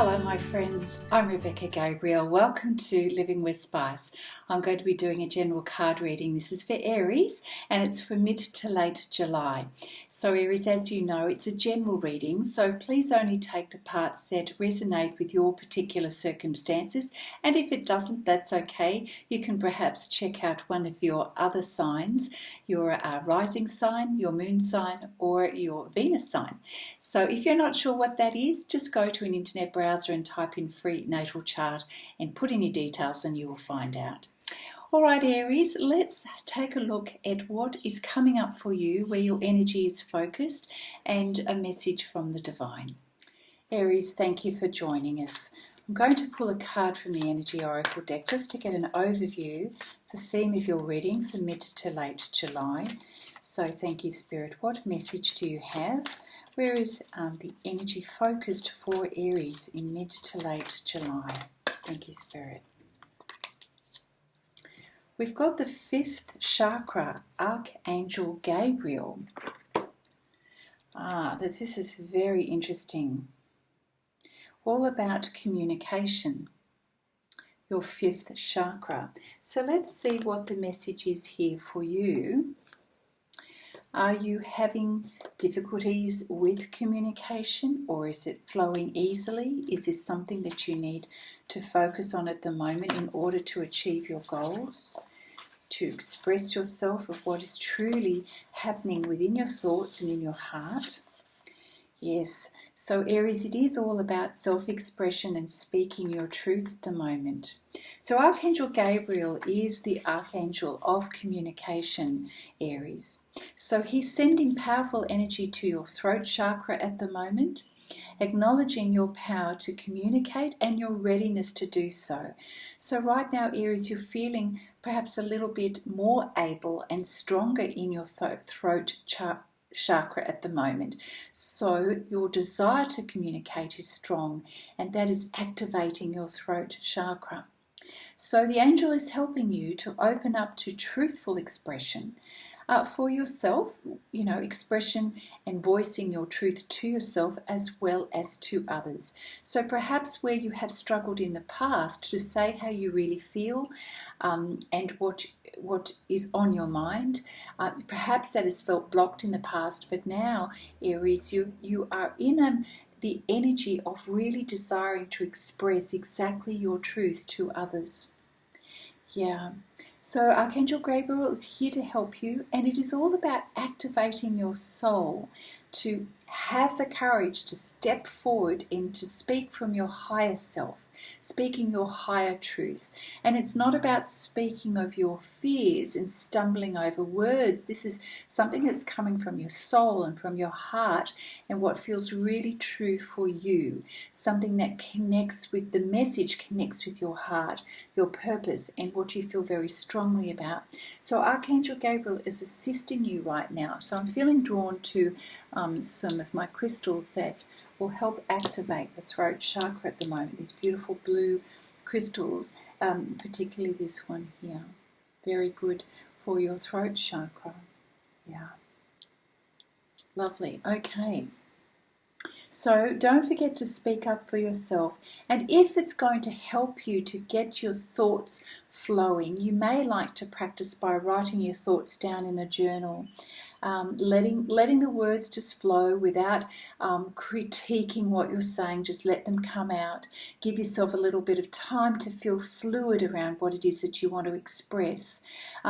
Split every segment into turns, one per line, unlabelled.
Hello my friends, I'm Rebecca Gabrielle. Welcome to Living with Spice. I'm going to be doing a general card reading. This is for Aries and it's for mid to late July. So Aries, as you know, it's a general reading, so please only take the parts that resonate with your particular circumstances, and if it doesn't, that's okay. You can perhaps check out one of your other signs, your rising sign, your moon sign, or your Venus sign. So if you're not sure what that is, just go to an internet browser and type in free natal chart and put in your details and you will find out. All right, Aries, let's take a look at what is coming up for you, where your energy is focused, and a message from the divine. Aries, thank you for joining us. I'm going to pull a card from the Energy Oracle deck just to get an overview, the theme of your reading for mid to late July. So thank you, Spirit. What message do you have? Where is the energy focused for Aries in mid to late July? Thank you, Spirit. We've got the fifth chakra, Archangel Gabriel. This is very interesting. All about communication. Your fifth chakra. So let's see what the message is here for you. Are you having difficulties with communication, or is it flowing easily? Is this something that you need to focus on at the moment in order to achieve your goals? To express yourself of what is truly happening within your thoughts and in your heart? Yes, so Aries, it is all about self-expression and speaking your truth at the moment. So Archangel Gabriel is the archangel of communication, Aries. So he's sending powerful energy to your throat chakra at the moment, acknowledging your power to communicate and your readiness to do so. So right now, Aries, you're feeling perhaps a little bit more able and stronger in your throat chakra at the moment. So your desire to communicate is strong, and that is activating your throat chakra. So the angel is helping you to open up to truthful expression for yourself, expression and voicing your truth to yourself as well as to others. So perhaps where you have struggled in the past to say how you really feel and what is on your mind, perhaps that has felt blocked in the past, but now, Aries, you are in the energy of really desiring to express exactly your truth to others. Yeah. So Archangel Gabriel is here to help you, and it is all about activating your soul to have the courage to step forward and to speak from your higher self, speaking your higher truth. And it's not about speaking of your fears and stumbling over words. This is something that's coming from your soul and from your heart and what feels really true for you, something that connects with the message, connects with your heart, your purpose, and what you feel very strongly about. So Archangel Gabriel is assisting you right now. So I'm feeling drawn to some of my crystals that will help activate the throat chakra at the moment. These beautiful blue crystals, particularly this one here. Very good for your throat chakra. Yeah. Lovely. Okay. So don't forget to speak up for yourself, and if it's going to help you to get your thoughts flowing, you may like to practice by writing your thoughts down in a journal. Letting the words just flow without critiquing what you're saying. Just let them come out. Give yourself a little bit of time to feel fluid around what it is that you want to express,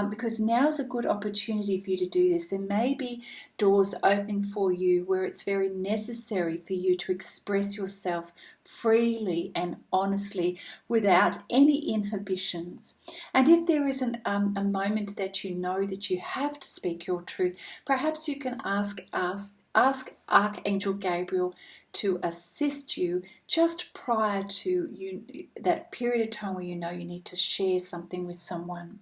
because now is a good opportunity for you to do this. There may be doors opening for you where it's very necessary for you to express yourself freely and honestly without any inhibitions. And if there is a moment that you know that you have to speak your truth, perhaps you can ask Archangel Gabriel to assist you just prior to that period of time where you know you need to share something with someone.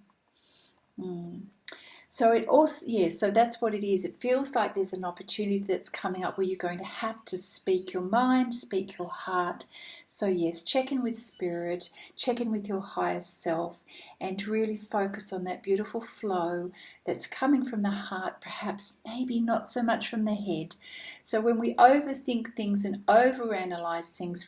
So it also, yes, so that's what it is. It feels like there's an opportunity that's coming up where you're going to have to speak your mind, speak your heart. So yes, check in with spirit, check in with your higher self, and really focus on that beautiful flow that's coming from the heart, perhaps maybe not so much from the head. So when we overthink things and overanalyze things,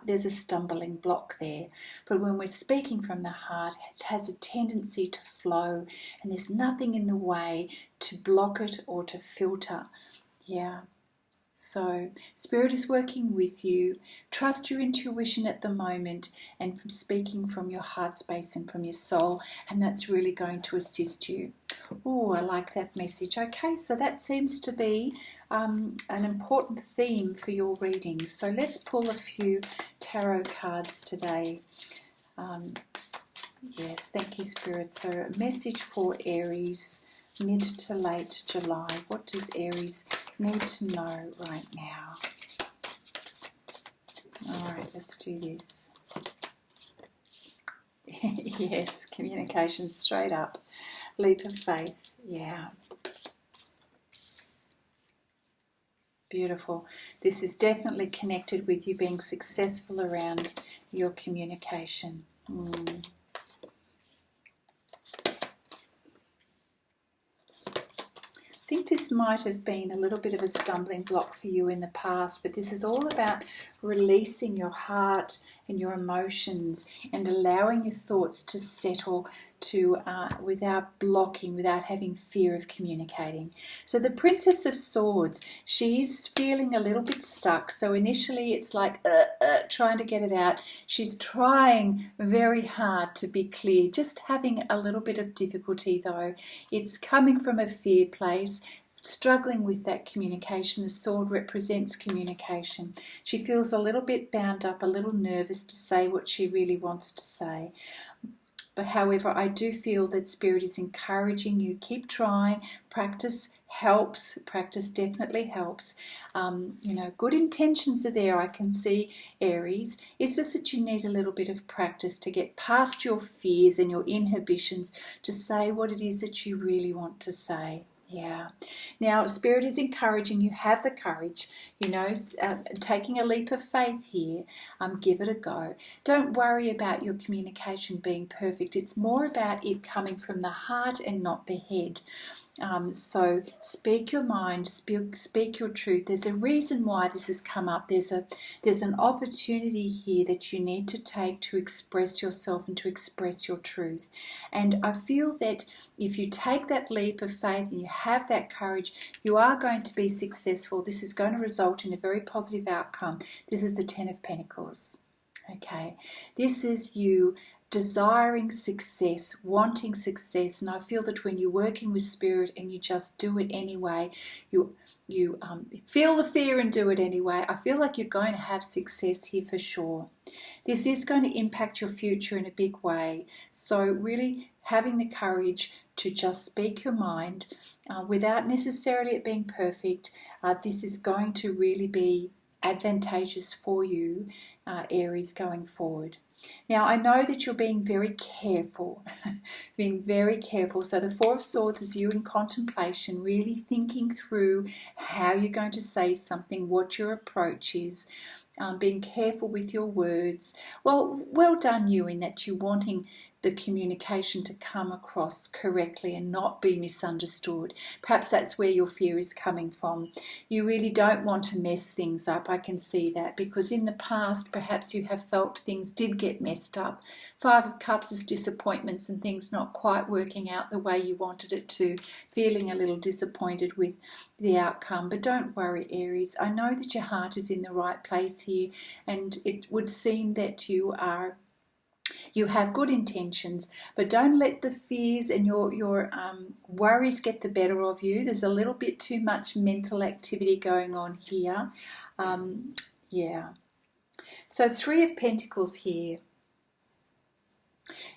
there's a stumbling block there. But when we're speaking from the heart, it has a tendency to flow, and there's nothing in the way to block it or to filter. Yeah. So Spirit is working with you. Trust your intuition at the moment and from speaking from your heart space and from your soul, and that's really going to assist you. Oh, I like that message. Okay, so that seems to be an important theme for your readings. So let's pull a few tarot cards today. Yes, thank you, Spirit. So a message for Aries, mid to late July. What does Aries need to know right now? All right, let's do this. Yes, communication straight up. Leap of faith. Yeah. Beautiful. This is definitely connected with you being successful around your communication. I think this might have been a little bit of a stumbling block for you in the past, but this is all about releasing your heart and your emotions and allowing your thoughts to settle without blocking, without having fear of communicating. So the Princess of Swords, she's feeling a little bit stuck. So initially it's like trying to get it out. She's trying very hard to be clear, just having a little bit of difficulty though. It's coming from a fear place, struggling with that communication. The sword represents communication. She feels a little bit bound up, a little nervous to say what she really wants to say. But however, I do feel that Spirit is encouraging you. Keep trying. Practice helps. Practice definitely helps. Good intentions are there. I can see, Aries. It's just that you need a little bit of practice to get past your fears and your inhibitions to say what it is that you really want to say. Yeah. Now, Spirit is encouraging you. Have the courage, taking a leap of faith here. Give it a go. Don't worry about your communication being perfect. It's more about it coming from the heart and not the head. So speak your mind, speak your truth. There's a reason why this has come up. There's an opportunity here that you need to take to express yourself and to express your truth. And I feel that if you take that leap of faith and you have that courage, you are going to be successful. This is going to result in a very positive outcome. This is the Ten of Pentacles. Okay, this is you desiring success, wanting success, and I feel that when you're working with Spirit and you just do it anyway, you feel the fear and do it anyway, I feel like you're going to have success here for sure. This is going to impact your future in a big way, so really having the courage to just speak your mind without necessarily it being perfect, this is going to really be advantageous for you, Aries, going forward. Now, I know that you're being very careful, So the Four of Swords is you in contemplation, really thinking through how you're going to say something, what your approach is, being careful with your words. Well done you in that you're wanting the communication to come across correctly and not be misunderstood. Perhaps that's where your fear is coming from. You really don't want to mess things up. I can see that, because in the past perhaps you have felt things did get messed up. Five of Cups is disappointments and things not quite working out the way you wanted it to, feeling a little disappointed with the outcome. But don't worry, Aries. I know that your heart is in the right place here, and it would seem that you have good intentions, but don't let the fears and your worries get the better of you. There's a little bit too much mental activity going on here. Yeah. So Three of Pentacles here.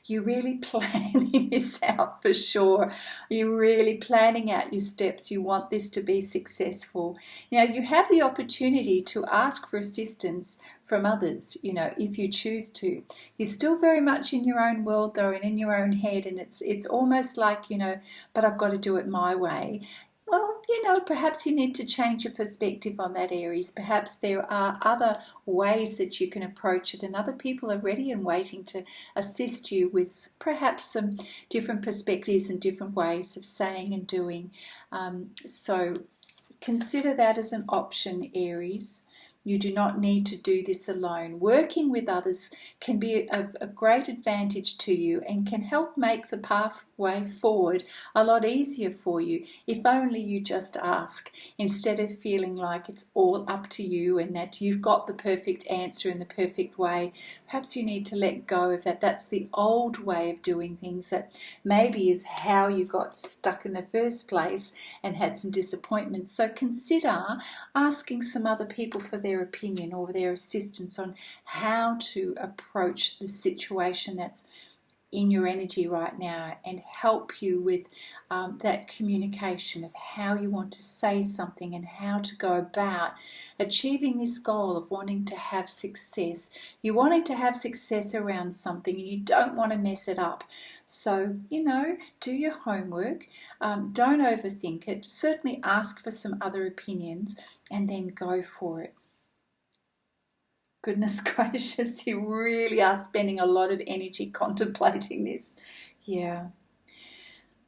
You're really planning this out for sure. You're really planning out your steps. You want this to be successful. Now, you have the opportunity to ask for assistance from others, if you choose to. You're still very much in your own world, though, and in your own head, and it's almost like, but I've got to do it my way. Well, perhaps you need to change your perspective on that, Aries. Perhaps there are other ways that you can approach it, and other people are ready and waiting to assist you with perhaps some different perspectives and different ways of saying and doing. So consider that as an option, Aries. You do not need to do this alone. Working with others can be of a great advantage to you and can help make the pathway forward a lot easier for you if only you just ask, instead of feeling like it's all up to you and that you've got the perfect answer in the perfect way. Perhaps you need to let go of that. That's the old way of doing things that maybe is how you got stuck in the first place and had some disappointments. So consider asking some other people for their opinion or their assistance on how to approach the situation that's in your energy right now, and help you with that communication of how you want to say something and how to go about achieving this goal of wanting to have success. You're wanting to have success around something and you don't want to mess it up. So, do your homework. Don't overthink it. Certainly ask for some other opinions and then go for it. Goodness gracious, you really are spending a lot of energy contemplating this. Yeah.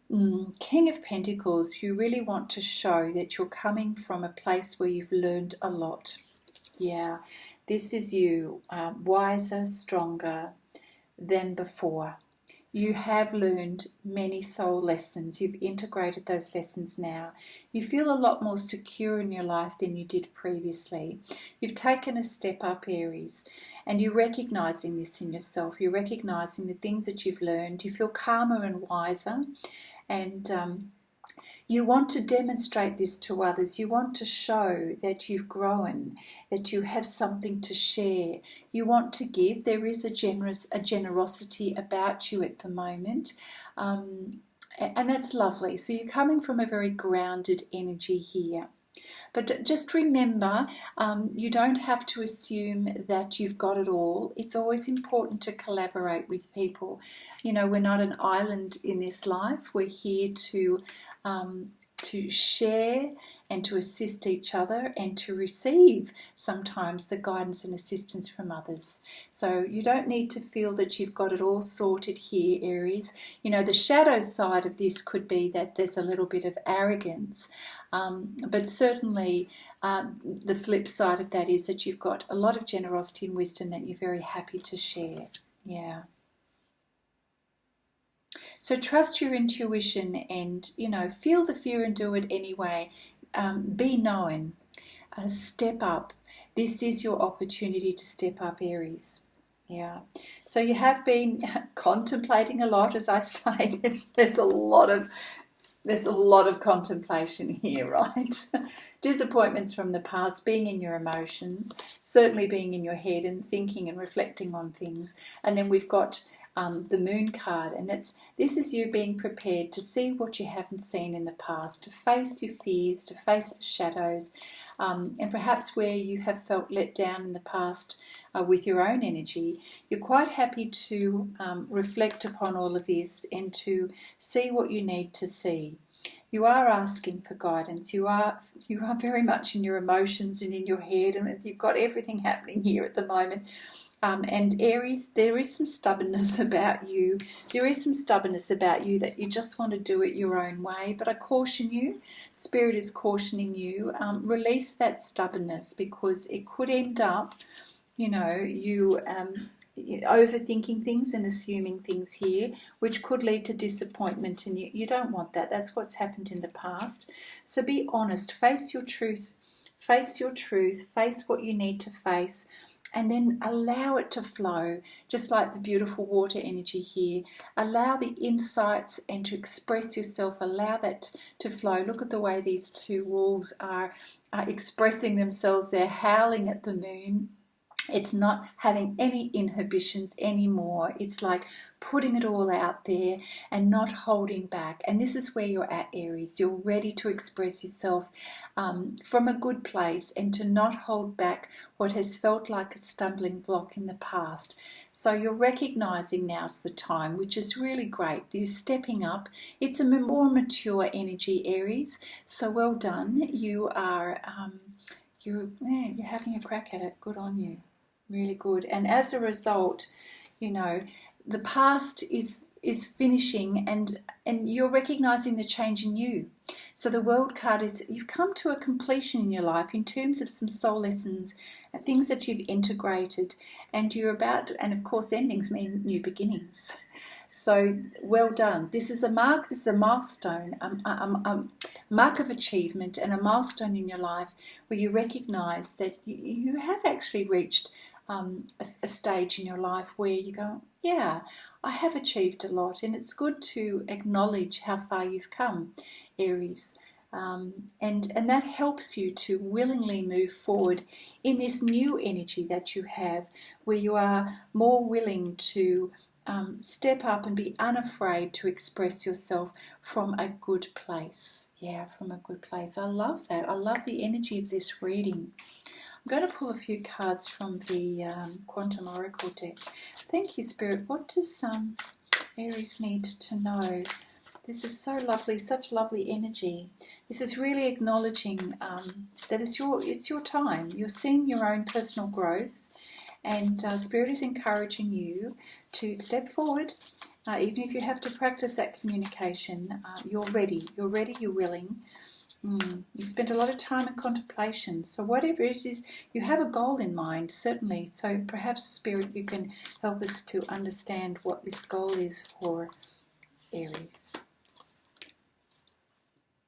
King of Pentacles, you really want to show that you're coming from a place where you've learned a lot. Yeah, this is you, wiser, stronger than before. You have learned many soul lessons. You've integrated those lessons now. You feel a lot more secure in your life than you did previously. You've taken a step up, Aries, and you're recognizing this in yourself. You're recognizing the things that you've learned. You feel calmer and wiser, and you want to demonstrate this to others. You want to show that you've grown, that you have something to share. You want to give. There is a generosity about you at the moment, and that's lovely. So you're coming from a very grounded energy here. But just remember, you don't have to assume that you've got it all. It's always important to collaborate with people. We're not an island in this life. We're here to share and to assist each other and to receive sometimes the guidance and assistance from others. So you don't need to feel that you've got it all sorted here, Aries. The shadow side of this could be that there's a little bit of arrogance, but certainly the flip side of that is that you've got a lot of generosity and wisdom that you're very happy to share. Yeah. So trust your intuition and, feel the fear and do it anyway. Be known. Step up. This is your opportunity to step up, Aries. Yeah. So you have been contemplating a lot, as I say. There's a lot of contemplation here, right? Disappointments from the past, being in your emotions, certainly being in your head and thinking and reflecting on things. And then we've got the Moon card, and this is you being prepared to see what you haven't seen in the past, to face your fears, to face the shadows, and perhaps where you have felt let down in the past with your own energy. You're quite happy to reflect upon all of this and to see what you need to see. You are asking for guidance. You are very much in your emotions and in your head, and you've got everything happening here at the moment. And Aries, there is some stubbornness about you. There is some stubbornness about you that you just want to do it your own way. But I caution you, Spirit is cautioning you, release that stubbornness, because it could end up, you overthinking things and assuming things here, which could lead to disappointment, and you don't want that. That's what's happened in the past. So be honest, face your truth, face what you need to face, and then allow it to flow, just like the beautiful water energy here. Allow the insights and to express yourself, allow that to flow. Look at the way these two wolves are expressing themselves. They're howling at the moon. It's not having any inhibitions anymore. It's like putting it all out there and not holding back. And this is where you're at, Aries. You're ready to express yourself from a good place and to not hold back what has felt like a stumbling block in the past. So you're recognizing now's the time, which is really great. You're stepping up. It's a more mature energy, Aries. So well done. You are you're having a crack at it. Good on you. Really good. And as a result, you know, the past is finishing, and you're recognizing the change in you. So the World card is you've come to a completion in your life in terms of some soul lessons and things that you've integrated, and you're about, and of course endings mean new beginnings. So well done. This is a mark, this is a milestone, a mark of achievement and a milestone in your life where you recognize that you have actually reached a stage in your life where you go, yeah, I have achieved a lot, and it's good to acknowledge how far you've come, Aries. And that helps you to willingly move forward in this new energy that you have, where you are more willing to step up and be unafraid to express yourself from a good place. Yeah, from a good place. I love that. I love the energy of this reading. I'm going to pull a few cards from the Quantum Oracle deck. Thank you, Spirit. What does Aries need to know? This is so lovely, such lovely energy. This is really acknowledging that it's your time. You're seeing your own personal growth, and Spirit is encouraging you to step forward. Even if you have to practice that communication, you're ready, you're willing. You spent a lot of time in contemplation, so whatever it is, you have a goal in mind, certainly. So perhaps, Spirit, you can help us to understand what this goal is for Aries.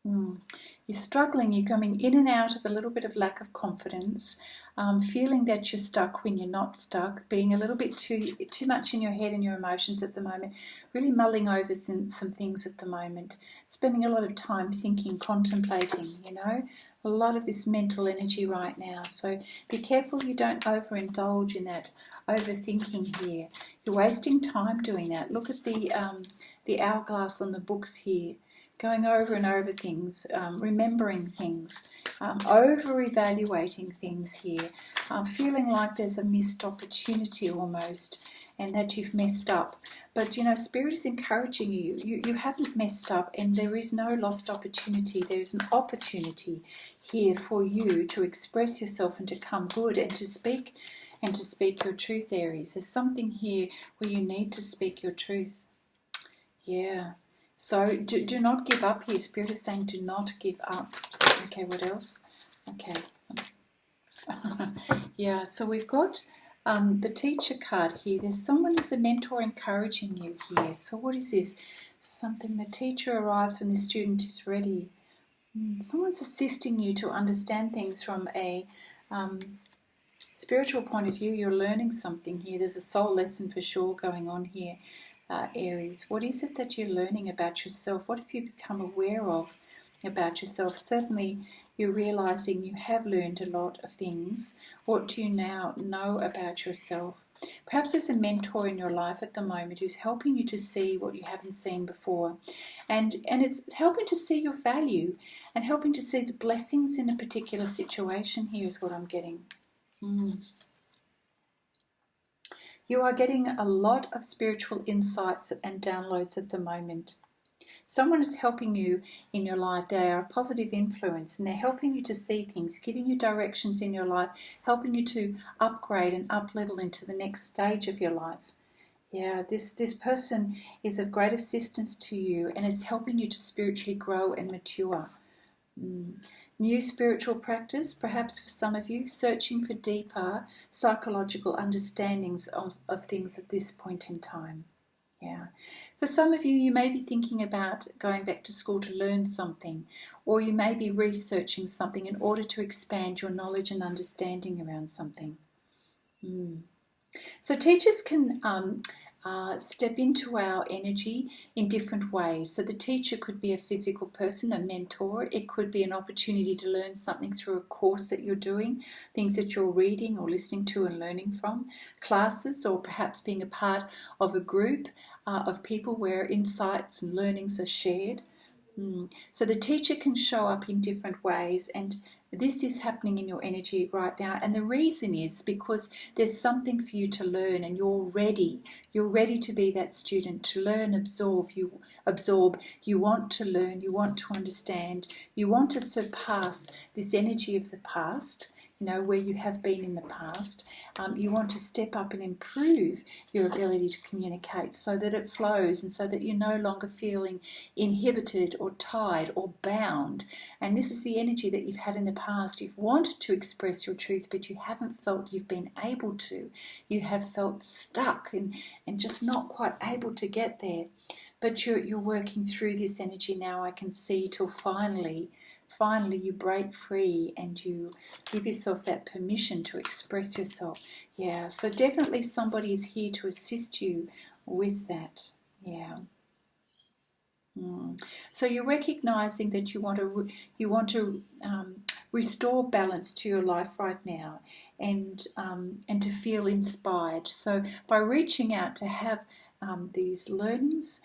You're struggling, you're coming in and out of a little bit of lack of confidence, feeling that you're stuck when you're not stuck, being a little bit too much in your head and your emotions at the moment, really mulling over some things at the moment, spending a lot of time thinking, contemplating, a lot of this mental energy right now. So be careful you don't overindulge in that overthinking here. You're wasting time doing that. Look at the hourglass on the books here. Going over and over things, remembering things, over-evaluating things here, feeling like there's a missed opportunity almost, and that you've messed up. But, Spirit is encouraging you. You haven't messed up, and there is no lost opportunity. There is an opportunity here for you to express yourself and to come good and to speak your truth, Aries. There's something here where you need to speak your truth. Yeah. So do not give up here. Spirit is saying do not give up. Okay, what else? Okay. Yeah, so we've got the teacher card here. There's someone who's a mentor encouraging you here. So what is this? Something, the teacher arrives when the student is ready. Someone's assisting you to understand things from a spiritual point of view. You're learning something here. There's a soul lesson for sure going on here. Aries, what is it that you're learning about yourself? What have you become aware of about yourself? Certainly you're realizing you have learned a lot of things. What do you now know about yourself? Perhaps there's a mentor in your life at the moment who's helping you to see what you haven't seen before, and it's helping to see your value and helping to see the blessings in a particular situation. Here is what I'm getting. You are getting a lot of spiritual insights and downloads at the moment. Someone is helping you in your life. They are a positive influence, and they're helping you to see things, giving you directions in your life, helping you to upgrade and up-level into the next stage of your life. Yeah, this person is of great assistance to you, and it's helping you to spiritually grow and mature. New spiritual practice, perhaps for some of you, searching for deeper psychological understandings of things at this point in time. Yeah. For some of you, you may be thinking about going back to school to learn something, or you may be researching something in order to expand your knowledge and understanding around something. So teachers can step into our energy in different ways. So the teacher could be a physical person, a mentor. It could be an opportunity to learn something through a course that you're doing, things that you're reading or listening to and learning from, classes, or perhaps being a part of a group of people where insights and learnings are shared. So the teacher can show up in different ways, and this is happening in your energy right now. And the reason is because there's something for you to learn, and you're ready. You're ready to be that student, to learn, absorb. You want to learn, you want to understand, you want to surpass this energy of the past, where you have been in the past. You want to step up and improve your ability to communicate so that it flows, and so that you're no longer feeling inhibited or tied or bound. And this is the energy that you've had in the past. You've wanted to express your truth, but you haven't felt you've been able to. You have felt stuck and just not quite able to get there. But you're working through this energy now, I can see, till finally you break free and you give yourself that permission to express yourself. Yeah, so definitely somebody is here to assist you with that. Yeah. So you're recognizing that you want to restore balance to your life right now, and to feel inspired. So by reaching out to have these learnings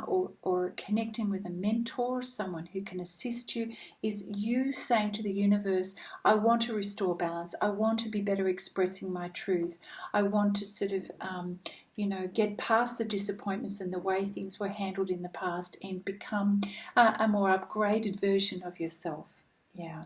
or connecting with a mentor, someone who can assist you, is you saying to the universe, I want to restore balance. I want to be better expressing my truth. I want to sort of get past the disappointments and the way things were handled in the past, and become a more upgraded version of yourself. Yeah.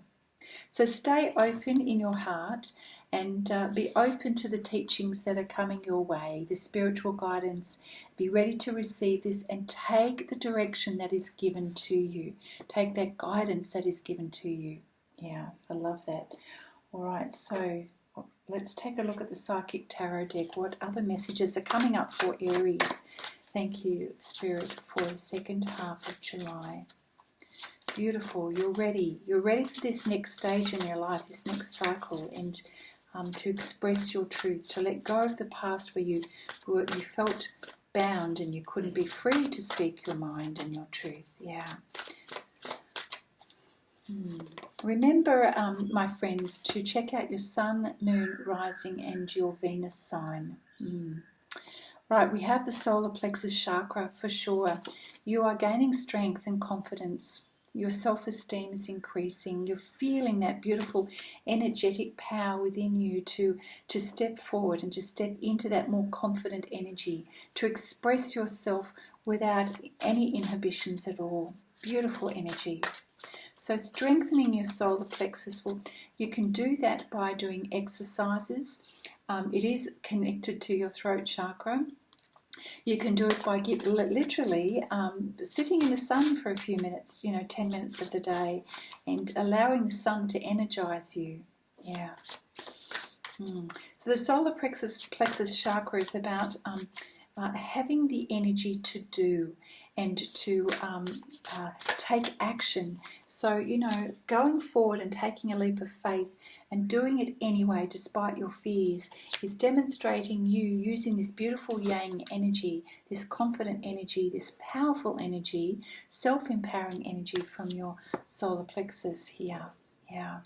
So stay open in your heart, and be open to the teachings that are coming your way, the spiritual guidance. Be ready to receive this and take the direction that is given to you. Take that guidance that is given to you. Yeah, I love that. All right, so let's take a look at the Psychic Tarot deck. What other messages are coming up for Aries? Thank you, Spirit, for the second half of July. Beautiful. You're ready. You're ready for this next stage in your life, this next cycle, and to express your truth, to let go of the past where you felt bound and you couldn't be free to speak your mind and your truth. Yeah. Remember, my friends, to check out your sun, moon, rising, and your Venus sign. Right, we have the solar plexus chakra for sure. You are gaining strength and confidence. Your self-esteem is increasing. You're feeling that beautiful energetic power within you to step forward and to step into that more confident energy, to express yourself without any inhibitions at all. Beautiful energy. So strengthening your solar plexus, you can do that by doing exercises. It is connected to your throat chakra. You can do it by literally sitting in the sun for a few minutes, 10 minutes of the day, and allowing the sun to energize you. Yeah. So the solar plexus chakra is about having the energy to do and to take action. So, going forward and taking a leap of faith and doing it anyway despite your fears is demonstrating you using this beautiful yang energy, this confident energy, this powerful energy, self-empowering energy from your solar plexus here. Yeah.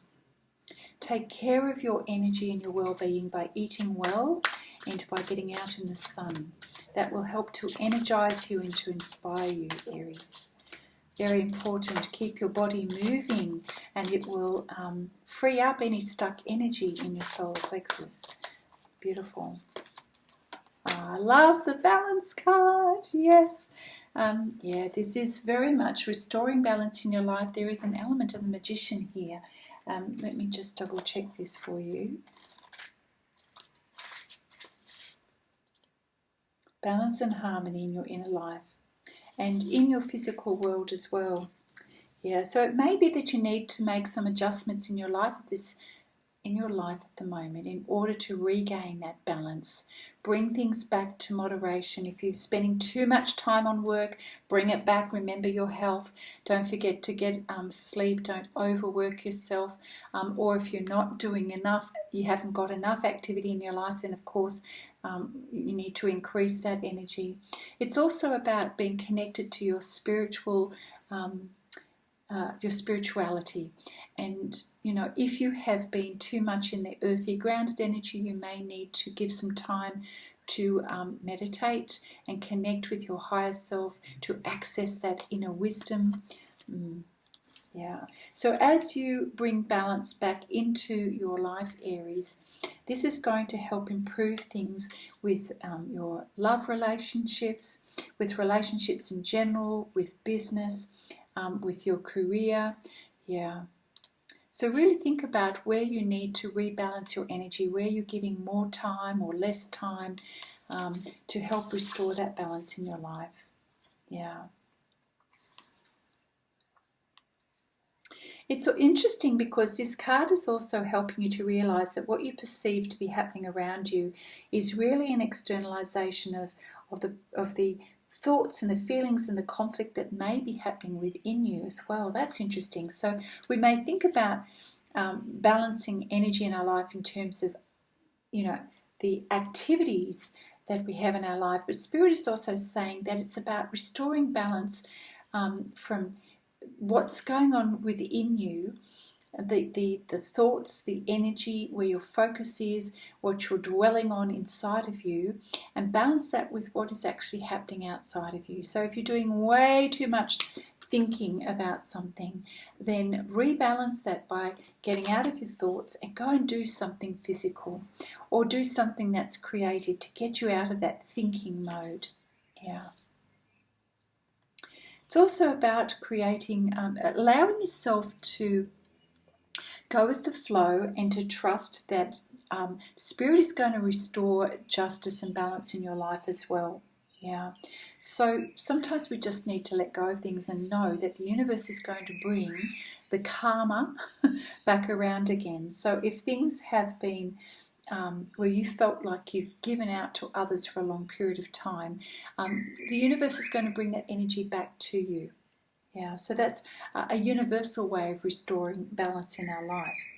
Take care of your energy and your well-being by eating well and by getting out in the sun. That will help to energize you and to inspire you, Aries. Very important. Keep your body moving, and it will free up any stuck energy in your solar plexus. Beautiful. I love the balance card. Yes. This is very much restoring balance in your life. There is an element of the Magician here. Let me just double check this for you. Balance and harmony in your inner life and in your physical world as well. Yeah, so it may be that you need to make some adjustments in your life at this in your life at the moment in order to regain that balance. Bring things back to moderation. If you're spending too much time on work, bring it back. Remember your health. Don't forget to get sleep. Don't overwork yourself. Or if you're not doing enough, you haven't got enough activity in your life, then of course you need to increase that energy. It's also about being connected to your spirituality. And if you have been too much in the earthy grounded energy, you may need to give some time to meditate and connect with your higher self to access that inner wisdom. Yeah. So as you bring balance back into your life, Aries, this is going to help improve things with your love relationships, with relationships in general, with business, with your career. Yeah. So really think about where you need to rebalance your energy, where you're giving more time or less time to help restore that balance in your life. Yeah. It's interesting because this card is also helping you to realize that what you perceive to be happening around you is really an externalization of the thoughts and the feelings and the conflict that may be happening within you as well. That's interesting. So we may think about balancing energy in our life in terms of, the activities that we have in our life. But Spirit is also saying that it's about restoring balance from what's going on within you, the thoughts, the energy, where your focus is, what you're dwelling on inside of you, and balance that with what is actually happening outside of you. So if you're doing way too much thinking about something, then rebalance that by getting out of your thoughts and go and do something physical or do something that's creative to get you out of that thinking mode. Yeah. It's also about creating, allowing yourself to go with the flow and to trust that Spirit is going to restore justice and balance in your life as well. Yeah. So sometimes we just need to let go of things and know that the universe is going to bring the karma back around again. So if things have been where you felt like you've given out to others for a long period of time, the universe is going to bring that energy back to you. Yeah, so that's a universal way of restoring balance in our life.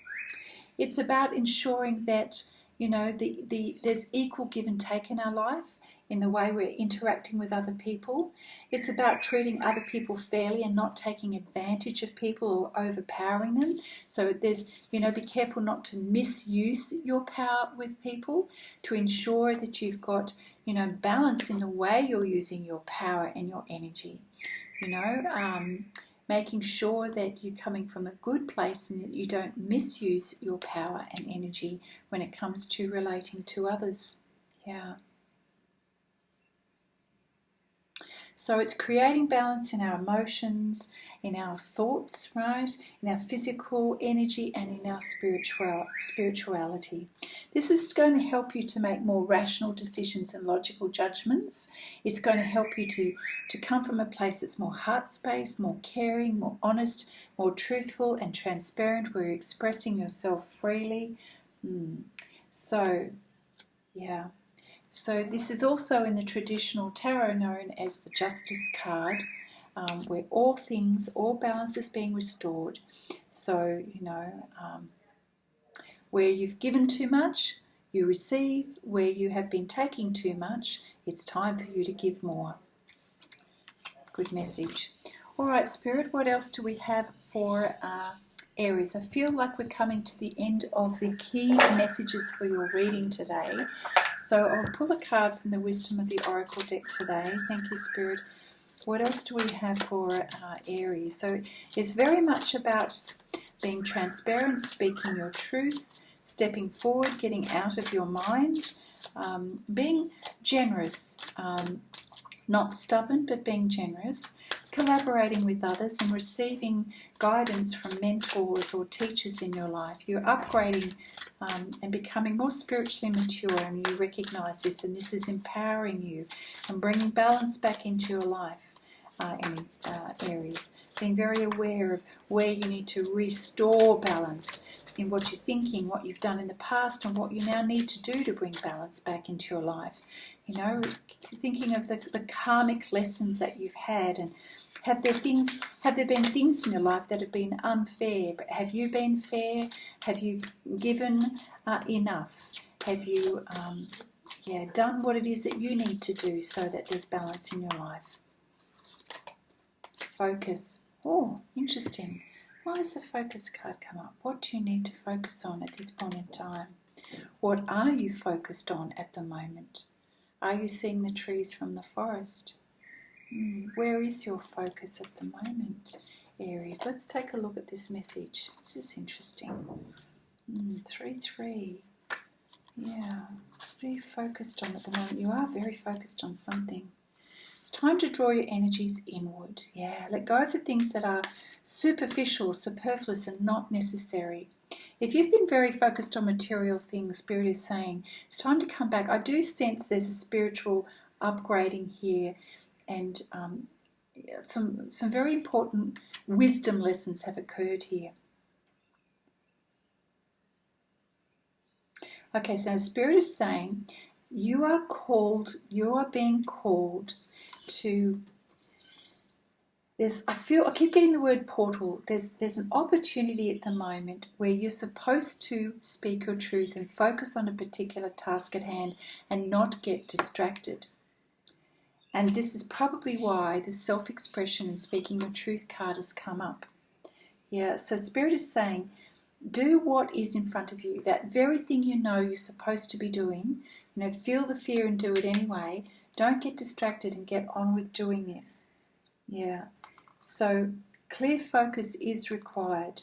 It's about ensuring that, there's equal give and take in our life in the way we're interacting with other people. It's about treating other people fairly and not taking advantage of people or overpowering them. So there's, be careful not to misuse your power with people, to ensure that you've got, balance in the way you're using your power and your energy. Making sure that you're coming from a good place and that you don't misuse your power and energy when it comes to relating to others. Yeah. So it's creating balance in our emotions, in our thoughts, right? In our physical energy and in our spirituality. This is going to help you to make more rational decisions and logical judgments. It's going to help you to come from a place that's more heart space, more caring, more honest, more truthful and transparent, where you're expressing yourself freely. So, yeah. So this is also in the traditional tarot known as the Justice card, where all balance is being restored. So, where you've given too much, you receive. Where you have been taking too much, it's time for you to give more. Good message. All right, Spirit, what else do we have for Aries? I feel like we're coming to the end of the key messages for your reading today. So I'll pull a card from the Wisdom of the Oracle deck today. Thank you, Spirit. What else do we have for Aries? So it's very much about being transparent, speaking your truth, stepping forward, getting out of your mind, being generous, not stubborn, but being generous, collaborating with others and receiving guidance from mentors or teachers in your life. You're upgrading and becoming more spiritually mature, and you recognize this, and this is empowering you and bringing balance back into your life. Aries. Being very aware of where you need to restore balance in what you're thinking, what you've done in the past, and what you now need to do to bring balance back into your life. You know, thinking of the karmic lessons that you've had, and have there been things in your life that have been unfair? But have you been fair? Have you given enough? Have you done what it is that you need to do so that there's balance in your life? Focus. Oh, interesting. Why does the focus card come up? What do you need to focus on at this point in time? What are you focused on at the moment? Are you seeing the trees from the forest? Where is your focus at the moment, Aries? Let's take a look at this message. This is interesting. 3-3. Yeah. What are you focused on at the moment? You are very focused on something. It's time to draw your energies inward. Yeah. Let go of the things that are superficial, superfluous, and not necessary. If you've been very focused on material things, Spirit is saying it's time to come back. I do sense there's a spiritual upgrading here, and some very important wisdom lessons have occurred here. Okay, so Spirit is saying you are being called to. I keep getting the word portal. There's an opportunity at the moment where you're supposed to speak your truth and focus on a particular task at hand and not get distracted. And this is probably why the self-expression and speaking your truth card has come up. Yeah, so Spirit is saying, do what is in front of you. That very thing you know you're supposed to be doing. Feel the fear and do it anyway. Don't get distracted and get on with doing this. Yeah. So clear focus is required.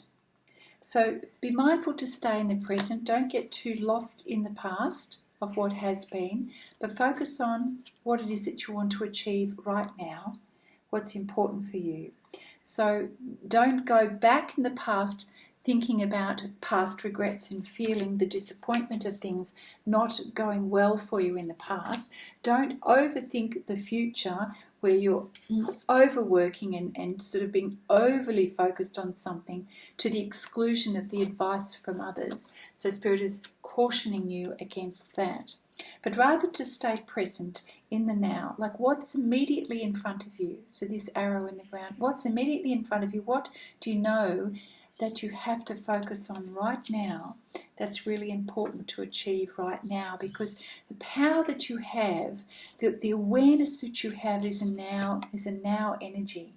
So be mindful to stay in the present. Don't get too lost in the past of what has been, but focus on what it is that you want to achieve right now, what's important for you. So don't go back in the past thinking about past regrets and feeling the disappointment of things not going well for you in the past. Don't overthink the future where you're overworking and sort of being overly focused on something to the exclusion of the advice from others. So Spirit is cautioning you against that. But rather to stay present in the now, like what's immediately in front of you. So this arrow in the ground, what's immediately in front of you? What do you know that you have to focus on right now that's really important to achieve right now? Because the power that you have, the awareness that you have is a now energy.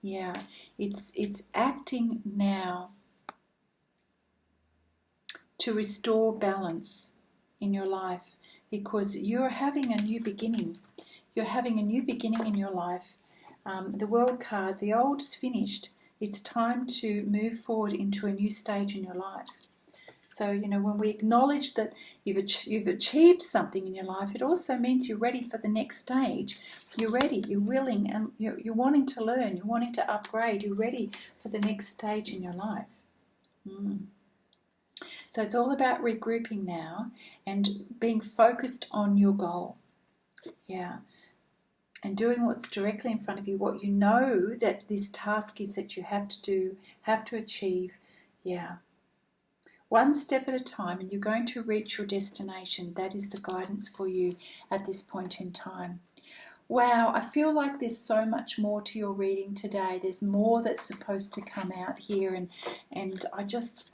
Yeah, it's acting now to restore balance in your life, because you're having a new beginning. You're having a new beginning in your life. The World card, the old is finished. It's time to move forward into a new stage in your life. So, when we acknowledge that you've achieved something in your life, it also means you're ready for the next stage. You're ready, you're willing, and you're wanting to learn, you're wanting to upgrade, you're ready for the next stage in your life. So it's all about regrouping now and being focused on your goal. Yeah. And doing what's directly in front of you, what you know that this task is that you have to do, have to achieve. Yeah. One step at a time, and you're going to reach your destination. That is the guidance for you at this point in time. Wow, I feel like there's so much more to your reading today. There's more that's supposed to come out here, and I just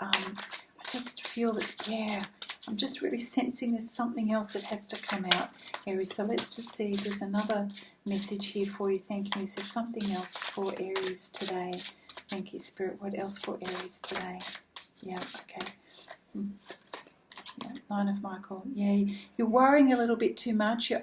feel that, I'm just really sensing there's something else that has to come out, Aries. So let's just see if there's another message here for you. Thank you. Is there something else for Aries today? Thank you, Spirit. What else for Aries today? Yeah, okay. Yeah, Nine of Michael. Yeah, you're worrying a little bit too much. You're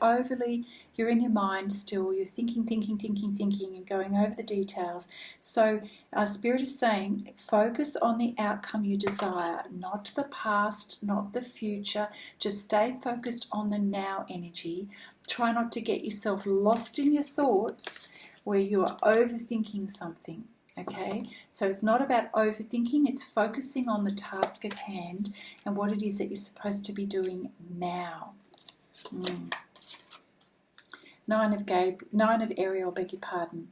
in your mind still. You're thinking, and going over the details. So our Spirit is saying, focus on the outcome you desire, not the past, not the future. Just stay focused on the now energy. Try not to get yourself lost in your thoughts where you are overthinking something. Okay, so it's not about overthinking, it's focusing on the task at hand and what it is that you're supposed to be doing now. Nine of Ariel, beg your pardon.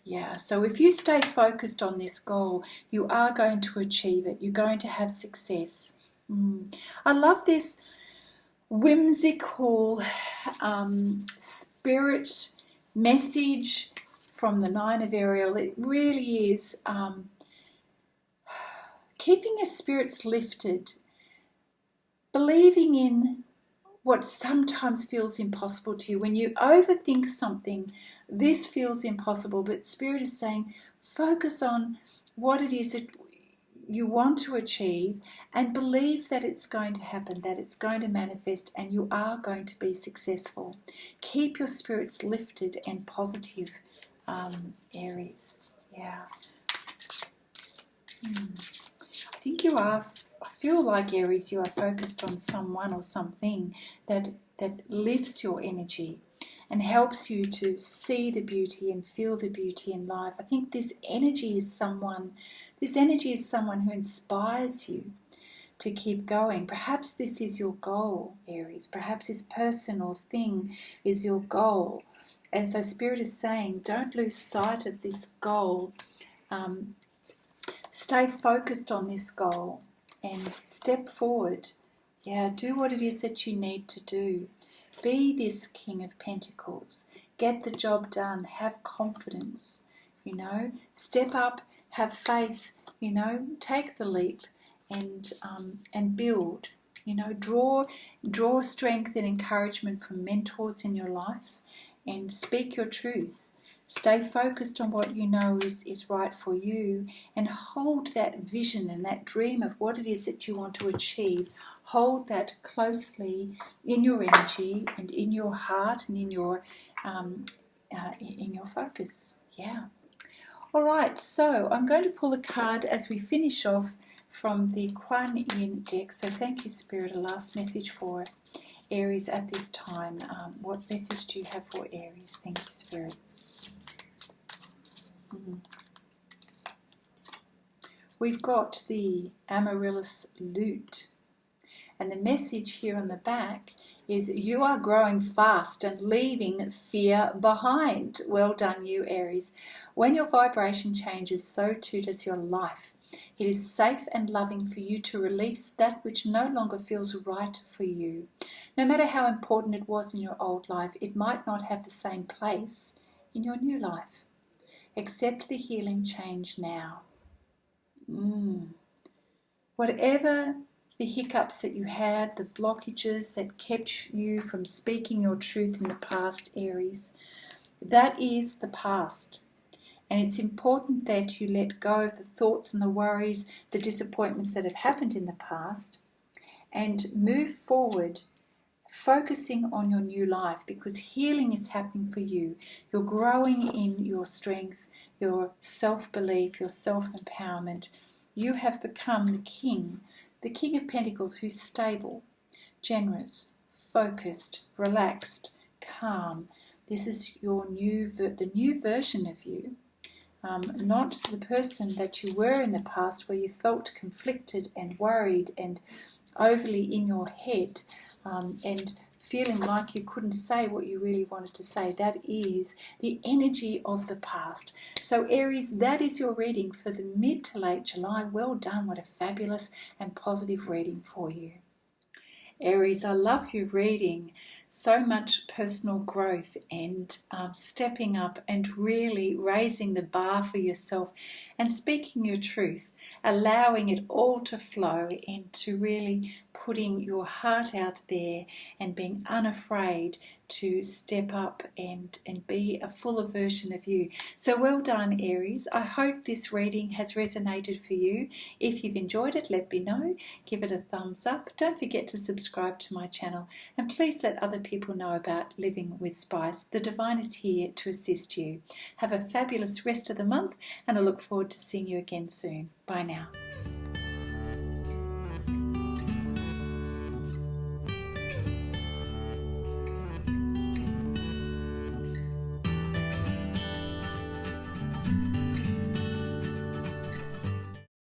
Yeah, so if you stay focused on this goal, you are going to achieve it. You're going to have success. I love this whimsical spirit message from the Nine of Ariel. It really is keeping your spirits lifted, believing in what sometimes feels impossible to you. When you overthink something, this feels impossible, but Spirit is saying focus on what it is that you want to achieve and believe that it's going to happen, that it's going to manifest, and you are going to be successful. Keep your spirits lifted and positive, Aries. Yeah. I think you are, I feel like Aries, you are focused on someone or something that lifts your energy and helps you to see the beauty and feel the beauty in life. I think this energy is someone who inspires you to keep going. Perhaps this is your goal, Aries. Perhaps this person or thing is your goal. And so Spirit is saying, don't lose sight of this goal. Stay focused on this goal and step forward. Yeah, do what it is that you need to do. Be this King of Pentacles. Get the job done. Have confidence. Step up. Have faith. Take the leap and build. Draw strength and encouragement from mentors in your life and speak your truth. Stay focused on what you know is right for you and hold that vision and that dream of what it is that you want to achieve. Hold that closely in your energy and in your heart and in your focus. Yeah. All right, so I'm going to pull a card as we finish off from the Kuan Yin deck. So thank you, Spirit. A last message for Aries at this time. What message do you have for Aries? Thank you, Spirit. We've got the Amaryllis Lute, and the message here on the back is you are growing fast and leaving fear behind. Well done, you Aries. When your vibration changes, so too does your life. It is safe and loving for you to release that which no longer feels right for you. No matter how important it was in your old life, it might not have the same place in your new life. Accept the healing change now. Whatever the hiccups that you had, the blockages that kept you from speaking your truth in the past, Aries, that is the past. And it's important that you let go of the thoughts and the worries, the disappointments that have happened in the past, and move forward focusing on your new life, because healing is happening for you. You're growing in your strength, your self-belief, your self-empowerment. You have become the King of Pentacles, who's stable, generous, focused, relaxed, calm. This is the new version of you. Not the person that you were in the past, where you felt conflicted and worried and overly in your head and feeling like you couldn't say what you really wanted to say. That is the energy of the past. So Aries, that is your reading for the mid to late July. Well done. What a fabulous and positive reading for you. Aries, I love your reading. So much personal growth and stepping up and really raising the bar for yourself and speaking your truth, allowing it all to flow into really putting your heart out there and being unafraid to step up and be a fuller version of you. So well done, Aries. I hope this reading has resonated for you. If you've enjoyed it, let me know. Give it a thumbs up. Don't forget to subscribe to my channel, and please let other people know about Living with Spice. The Divine is here to assist you. Have a fabulous rest of the month, and I look forward to seeing you again soon. Bye now.